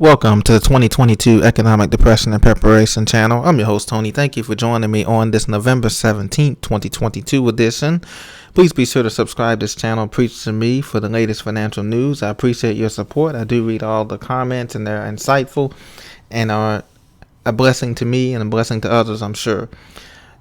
Welcome to the 2022 Economic Depression and Preparation channel. I'm your host, Tony. Thank you for joining me on this November 17th, 2022 edition. Please be sure to subscribe to this channel, Preach to Me, for the latest financial news. I appreciate your support. I do read all the comments, and they're insightful and are a blessing to me and a blessing to others, I'm sure.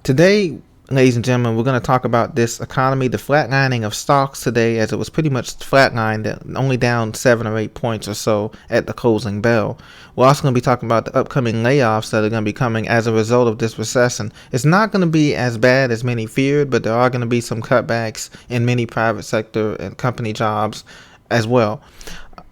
Today, ladies and gentlemen, we're going to talk about this economy, the flatlining of stocks today, as it was pretty much flatlined, only down 7 or 8 points or so at the closing bell. We're also going to be talking about the upcoming layoffs that are going to be coming as a result of this recession. It's not going to be as bad as many feared, but there are going to be some cutbacks in many private sector and company jobs as well.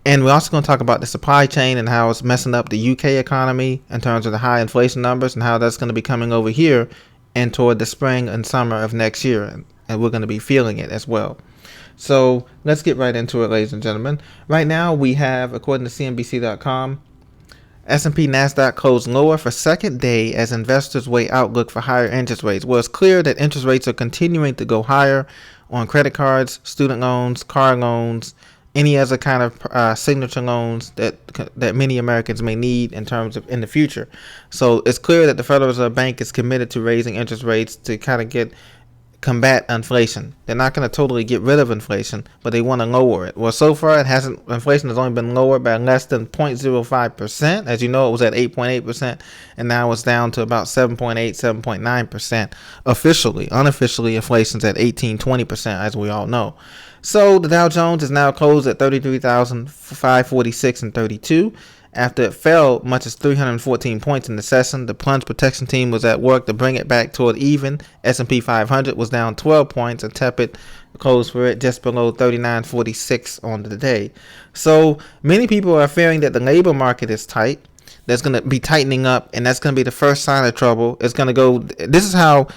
And we're also going to talk about the supply chain and how it's messing up the UK economy in terms of the high inflation numbers and how that's going to be coming over here and toward the spring and summer of next year, and we're going to be feeling it as well. So let's get right into it, ladies and gentlemen. Right now we have, according to CNBC.com, S&P NASDAQ closed lower for second day as investors weigh outlook for higher interest rates. Well, it's clear that interest rates are continuing to go higher on credit cards, student loans, car loans, any other kind of signature loans that many Americans may need in terms of in the future. So it's clear that the Federal Reserve Bank is committed to raising interest rates to kind of combat inflation. They're not going to totally get rid of inflation, but they want to lower it. Well, so far inflation has only been lowered by less than 0.05%. As you know, it was at 8.8%, and now it's down to about 7.8, 7.9% officially. Unofficially, inflation's at 18-20%, as we all know. So the Dow Jones is now closed at 33,546.32. After it fell much as 314 points in the session, the plunge protection team was at work to bring it back toward even. S&P 500 was down 12 points, a tepid close for it, just below 39.46 on the day. So many people are fearing that the labor market is tight. That's going to be tightening up, and that's going to be the first sign of trouble. It's going to go. This is how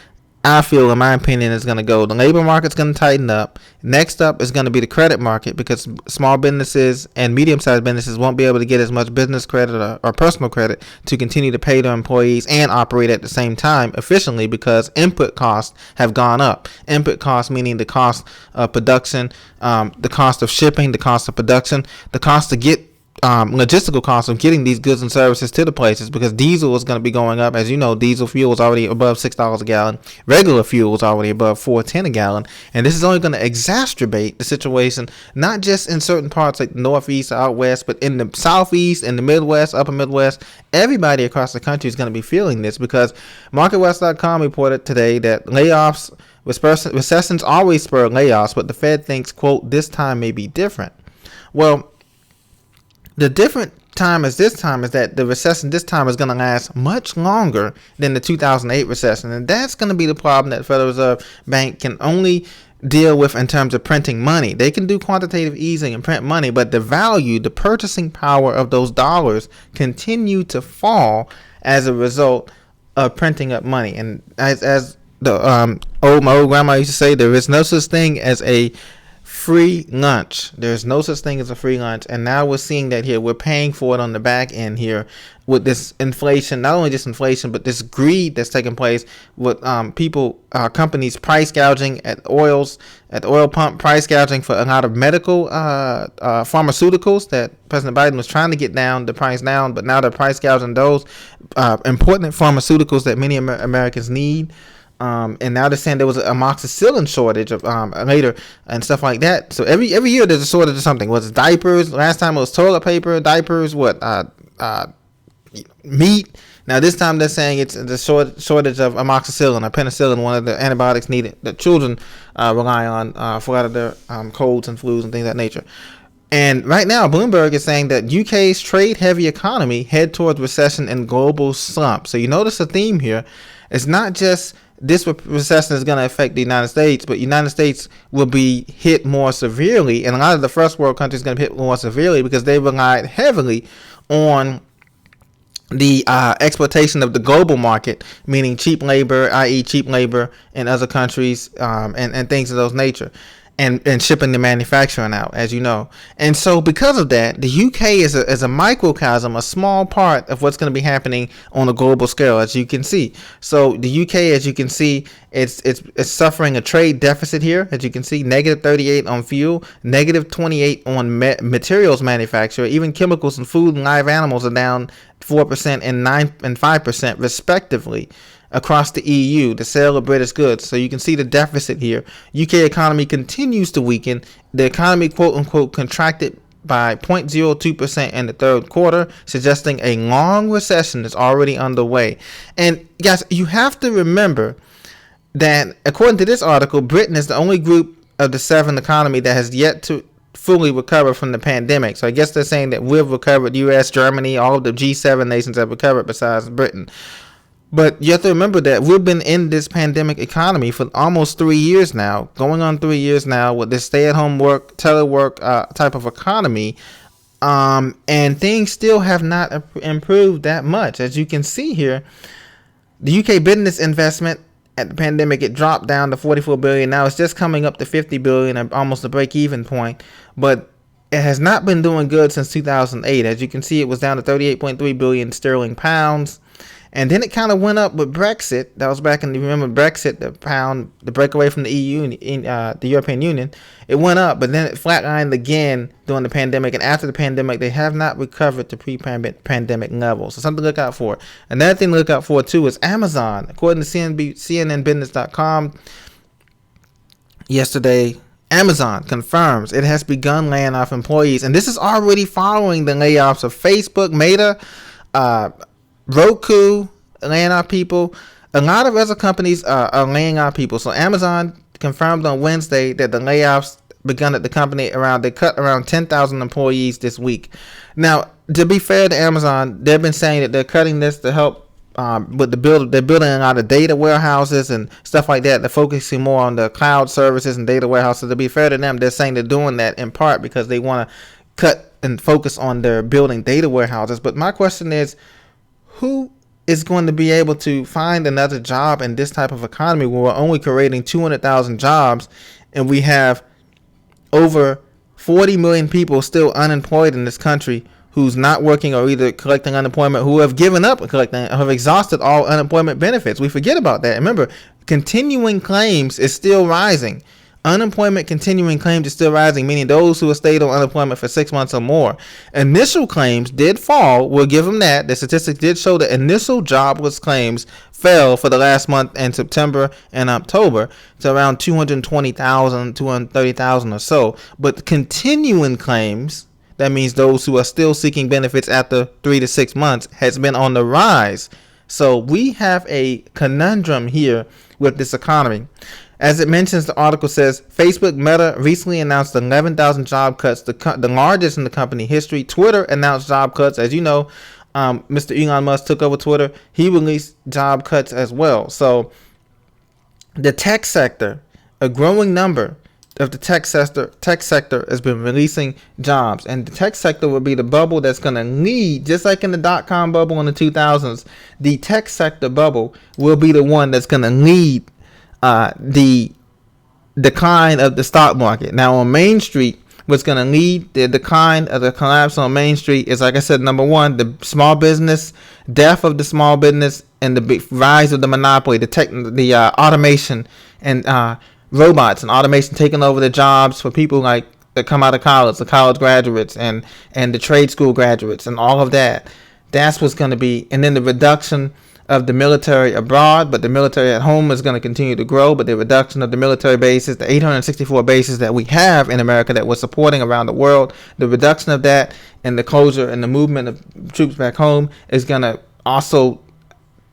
I feel, in my opinion, is going to go. The labor market's going to tighten up. Next up is going to be the credit market, because small businesses and medium-sized businesses won't be able to get as much business credit or personal credit to continue to pay their employees and operate at the same time efficiently, because input costs have gone up. Input costs meaning the cost of production, the cost of shipping, the cost of production, the cost to get logistical costs of getting these goods and services to the places, because diesel is going to be going up. As you know, diesel fuel is already above $6 a gallon. Regular fuel is already above $4.10 a gallon, and this is only going to exacerbate the situation, not just in certain parts like the Northeast or out west, but in the Southeast and the Midwest, upper Midwest. Everybody across the country is going to be feeling this, because MarketWatch.com reported today that layoffs, recessions always spur layoffs, but the Fed thinks, quote, this time may be different. Well, the different time is that the recession this time is going to last much longer than the 2008 recession. And that's going to be the problem that the Federal Reserve Bank can only deal with in terms of printing money. They can do quantitative easing and print money, but the value, the purchasing power of those dollars continue to fall as a result of printing up money. And as my old grandma used to say, there is no such thing as a free lunch. There's no such thing as a free lunch, and now we're seeing that here. We're paying for it on the back end here with this inflation. Not only just inflation, but this greed that's taking place with companies price gouging at oil pump, price gouging for a lot of medical pharmaceuticals that President Biden was trying to get the price down, but now they're price gouging those important pharmaceuticals that many Americans need. And now they're saying there was a amoxicillin shortage of later and stuff like that. So every year there's a shortage of something. Was it diapers? Last time it was toilet paper, diapers, meat. Now this time they're saying it's the shortage of amoxicillin or penicillin, one of the antibiotics needed that children rely on for a lot of their colds and flus and things of that nature. And right now, Bloomberg is saying that UK's trade-heavy economy head towards recession and global slump. So you notice a theme here. It's not just this recession is going to affect the United States, but the United States will be hit more severely, and a lot of the first world countries are going to be hit more severely because they relied heavily on the exploitation of the global market, meaning cheap labor, i.e. cheap labor in other countries, and things of those nature. and shipping the manufacturing out, as you know. And so because of that, the UK is a microcosm, a small part of what's going to be happening on a global scale, as you can see. So the UK, as you can see, it's suffering a trade deficit here, as you can see, negative 38 on fuel, negative 28 on materials manufacture. Even chemicals and food and live animals are down 4% and 9 and 5% respectively across the EU, the sale of British goods. So you can see the deficit here. UK economy continues to weaken. The economy, quote unquote, contracted by 0.02% in the third quarter, suggesting a long recession is already underway. And guys, you have to remember that according to this article, Britain is the only group of the 7 economy that has yet to fully recover from the pandemic. So I guess they're saying that we've recovered. US, Germany, all of the G7 nations have recovered besides Britain. But you have to remember that we've been in this pandemic economy for almost 3 years now, going on 3 years now with this stay-at-home work, telework type of economy, and things still have not improved that much. As you can see here, the UK business investment at the pandemic, it dropped down to 44 billion. Now it's just coming up to 50 billion, almost a break-even point, but it has not been doing good since 2008. As you can see, it was down to 38.3 billion sterling pounds. And then it kind of went up with Brexit. That was back in, you remember Brexit, the breakaway from the EU, the European Union. It went up, but then it flatlined again during the pandemic. And after the pandemic, they have not recovered to pre-pandemic levels. So something to look out for. Another thing to look out for, too, is Amazon. According to CNNbusiness.com, yesterday, Amazon confirms it has begun laying off employees. And this is already following the layoffs of Facebook, Meta, Roku, laying off people. A lot of other companies are laying off people. So Amazon confirmed on Wednesday that the layoffs begun at the company they cut around 10,000 employees this week. Now, to be fair to Amazon, they've been saying that they're cutting this to help with the build. They're building a lot of data warehouses and stuff like that. They're focusing more on the cloud services and data warehouses. To be fair to them, they're saying they're doing that in part because they want to cut and focus on their building data warehouses. But my question is, who is going to be able to find another job in this type of economy where we're only creating 200,000 jobs and we have over 40 million people still unemployed in this country who's not working or either collecting unemployment, who have given up collecting, have exhausted all unemployment benefits? We forget about that. Remember, continuing claims is still rising. Unemployment continuing claims is still rising, meaning those who have stayed on unemployment for 6 months or more. Initial claims did fall. We'll give them that. The statistics did show that initial jobless claims fell for the last month in September and October to around 220,000, 230,000 or so. But continuing claims, that means those who are still seeking benefits after 3 to 6 months, has been on the rise. So we have a conundrum here with this economy. As it mentions, the article says, Facebook Meta recently announced 11,000 job cuts, the largest in the company history. Twitter announced job cuts. As you know, Mr. Elon Musk took over Twitter. He released job cuts as well. So the tech sector, a growing number of the tech sector has been releasing jobs. And the tech sector will be the bubble that's going to lead, just like in the dot-com bubble in the 2000s, the tech sector bubble will be the one that's going to lead the decline of the stock market. Now on Main Street, what's going to lead the decline of the collapse on Main Street is, like I said, number one, the small business, death of the small business, and the rise of the monopoly, the automation and robots and automation taking over the jobs for people like that come out of college, the college graduates and the trade school graduates and all of that. That's what's going to be. And then the reduction of the military abroad, but the military at home is going to continue to grow. But the reduction of the military bases, the 864 bases that we have in America that we're supporting around the world, the reduction of that and the closure and the movement of troops back home is going to also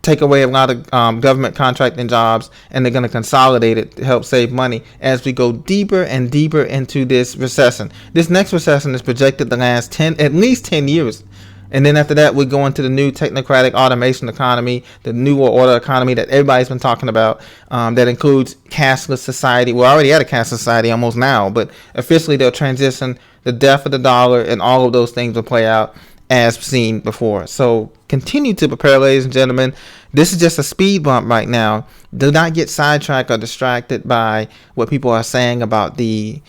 take away a lot of government contracting jobs, and they're going to consolidate it to help save money as we go deeper and deeper into this recession. This next recession is projected to last at least 10 years. And then after that, we go into the new technocratic automation economy, the new world order economy that everybody's been talking about, that includes cashless society. We're already at a cashless society almost now, but officially they'll transition. The death of the dollar and all of those things will play out as seen before. So continue to prepare, ladies and gentlemen. This is just a speed bump right now. Do not get sidetracked or distracted by what people are saying about the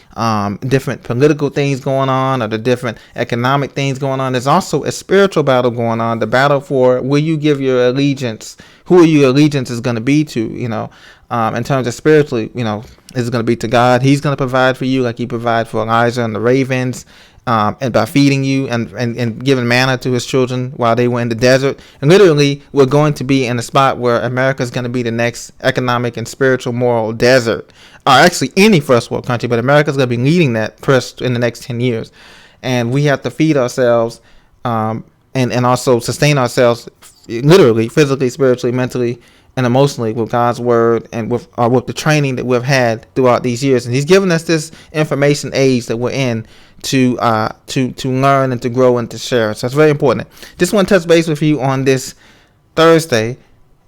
different political things going on or the different economic things going on. There's also a spiritual battle going on. The battle for will you give your allegiance, who your allegiance is going to be to, in terms of spiritually, is it going to be to God? He's going to provide for you like he provided for Elijah and the ravens. And by feeding you and giving manna to his children while they were in the desert. And literally, we're going to be in a spot where America is going to be the next economic and spiritual moral desert. Or actually any first world country, but America is going to be leading that first in the next 10 years. And we have to feed ourselves and also sustain ourselves literally, physically, spiritually, mentally, and emotionally with God's word and with the training that we've had throughout these years. And he's given us this information age that we're in to learn and to grow and to share. So it's very important. Just want to touch base with you on this Thursday.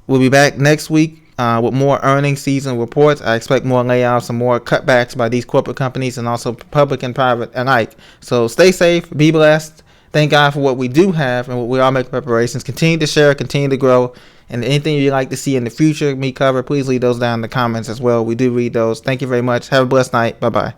We'll be back next week with more earnings season reports. I expect more layoffs and more cutbacks by these corporate companies and also public and private alike. So stay safe, be blessed. Thank God for what we do have and what we all make preparations. Continue to share, continue to grow. And anything you'd like to see in the future me cover, please leave those down in the comments as well. We do read those. Thank you very much. Have a blessed night. Bye-bye.